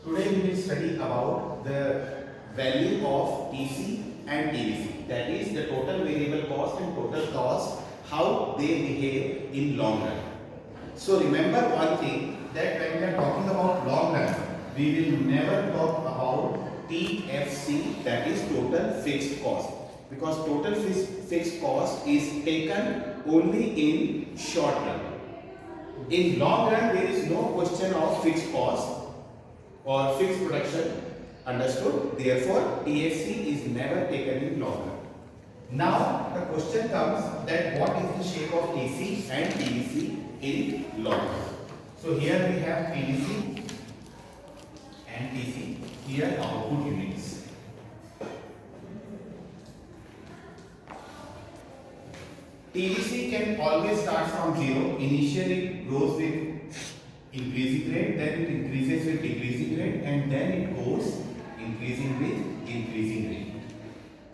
Today we will study about the value of TC and TVC, that is the total variable cost and total cost, how they behave in long run. So remember one thing, that when we are talking about long run, we will never talk about TFC, that is total fixed cost, because total fixed cost is taken only in short run. In long run there is no question of fixed cost or fixed production, understood? Therefore TFC is never taken in long run. Now the question comes that what is the shape of TC and TVC in long run. So here we have TVC and TC, here output units. TVC can always start from 0. Initially it grows with increasing rate, then it increases with decreasing rate, and then it goes increasing with increasing rate.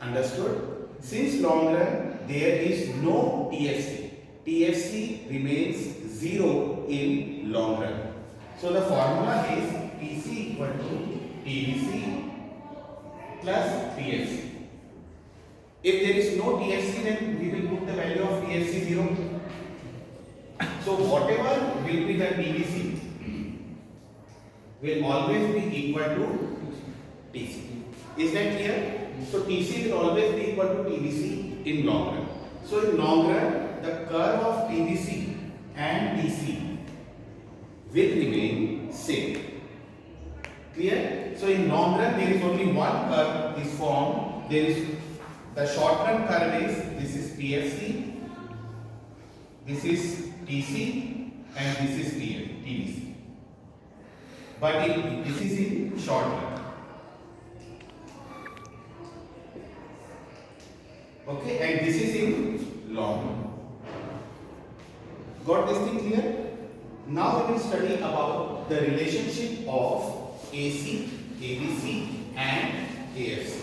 Understood? Since long run there is no TFC. TFC remains 0 in long run. So the formula is TC equal to TVC plus TFC. If there is no TFC, then we will put the value of TFC 0. So whatever will be the TVC will always be equal to TC. Is that clear? So TC will always be equal to TVC in long run. So in long run, the curve of TVC and TC will remain same. Clear? So in long run, there is only one curve is formed. There is the short run curve is, this is TFC, this is TC, and this is TVC. But this is in short run. Okay, and this is in long run. Got this thing clear? Now we will study about the relationship of AC, ABC, and AFC.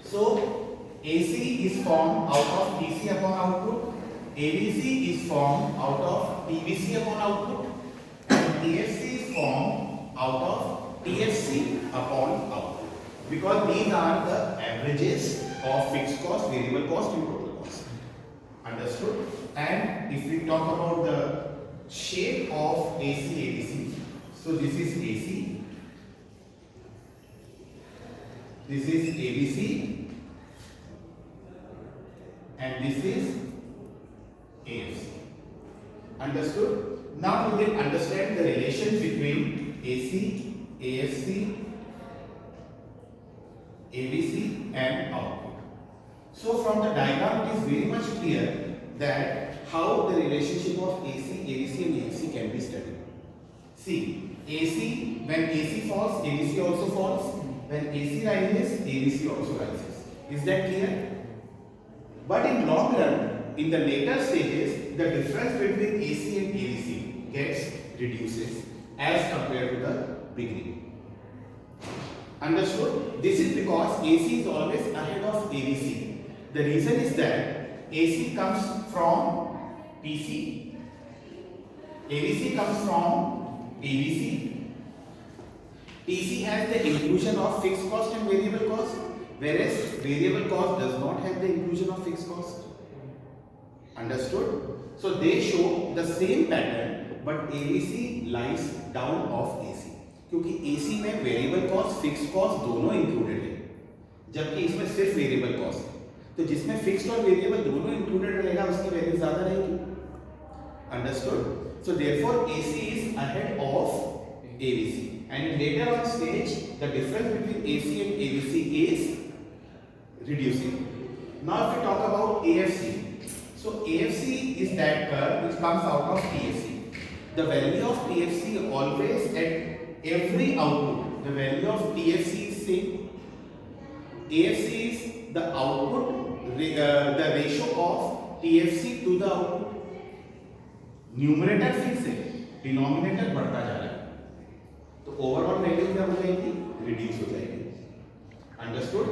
So AC is formed out of TC upon output, ABC is formed out of TVC upon output, and AFC is formed out of TFC upon output, because these are the averages of fixed cost, variable cost, and total cost. Understood? And if we talk about the shape of AC, ABC, so this is AC, this is ABC, and this is AFC. Understood? Now we will understand the relation between AC, AFC, ABC, and output. So from the diagram it is very much clear that how the relationship of AC, ABC, and AFC can be studied. See, AC, when AC falls, ABC also falls. When AC rises, ABC also rises. Is that clear? But in long run, in the later stages, the difference between AC and ABC gets reduces as compared to the beginning. Understood? This is because AC is always ahead of ABC. The reason is that AC comes from TC, ABC comes from TVC. TC has the inclusion of fixed cost and variable cost, whereas variable cost does not have the inclusion of fixed cost. Understood? So they show the same pattern, but ABC lies down of AC, क्योंकि AC में variable cost, fixed cost दोनों included है, जबकि इसमें सिर्फ variable cost है. तो जिसमें फिक्स्ड और वेरिएबल दोनों इंक्लूडेड रहेगा उसकी वैल्यू ज्यादा रहेगी. Understood? So therefore AC is ahead of ABC, and later on stage the difference between AC and ABC is reducing. Now if we talk about AFC, so AFC is that curve which comes out of TFC. The value of TFC always at every output, the value of TFC is same. AFC is the output, the ratio of TFC to the output. Numerator fix है, denominator बढ़ता जा रहा है, तो overall value क्या हो जाएगी? Reduce हो जाएगी. अंडरस्टूड?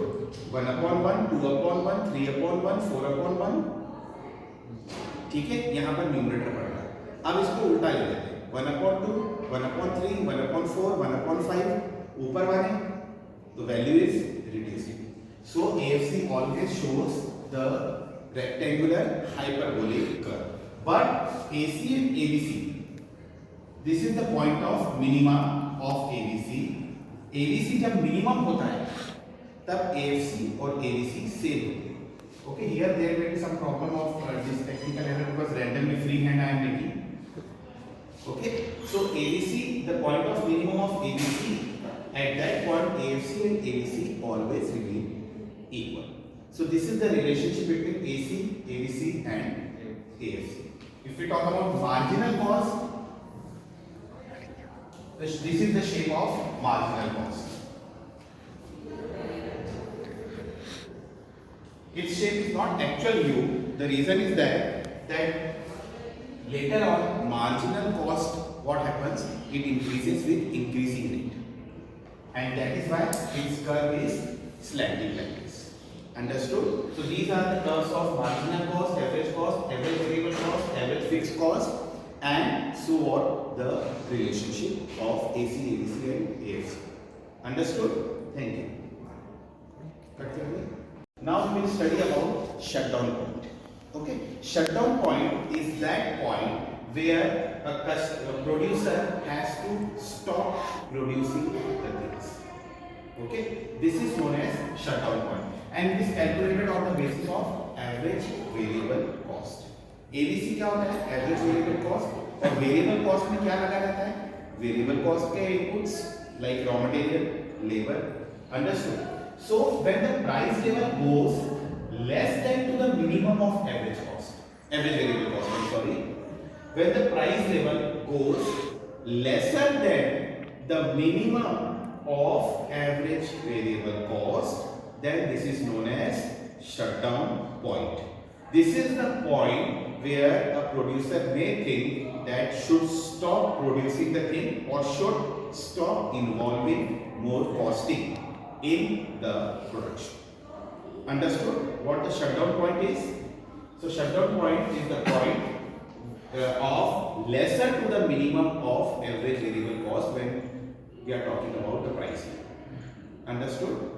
1/1, 2/1, 3/1, 4/1. ठीक है, यहाँ पर न्यूमरेटर बढ़ रहा है. अब इसको उल्टा ले लेते हैं, 1/2, 1/3, 1/4, 1/5 ऊपर वाले, the value is reducing. So AFC always shows the rectangular hyperbolic curve. But AC and ABC, this is the point of minima of ABC. ABC जब minimum होता है तब AFC और ABC same होते हैं. Okay, here there may be some problem of this technical error because randomly free hand I am making. Okay, so ABC, the point of minimum of ABC, at that point AFC and ABC always remain equal. So this is the relationship between AC, ABC and AFC. If we talk about marginal cost, this is the shape of marginal cost. Its shape is not actual U. The reason is that later on marginal cost, what happens? It increases with increasing rate, and that is why its curve is slanting like this. Understood? So these are the curves of marginal cost, average variable cost, average fixed cost, and so on, the relationship of AC, ABC and AFC. Understood? Thank you. Now we will study about shutdown point. Okay, shutdown point is that point where a producer has to stop producing the things. Okay, this is known as shutdown point, and it is calculated on the basis of average variable cost. ABC क्या होता है? Average variable cost. और variable cost में क्या लगा रहता है? Variable cost के inputs like raw material, labor. Understood? So when the price level goes less than to the minimum of average cost, average variable cost, I'm sorry, when the price level goes lesser than the minimum of average variable cost, then this is known as shutdown point. This is the point where a producer may think that should stop producing the thing or should stop involving more costing in the production. Understood what the shutdown point is? So shutdown point is the point of lesser to the minimum of average variable cost when we are talking about the pricing. Understood?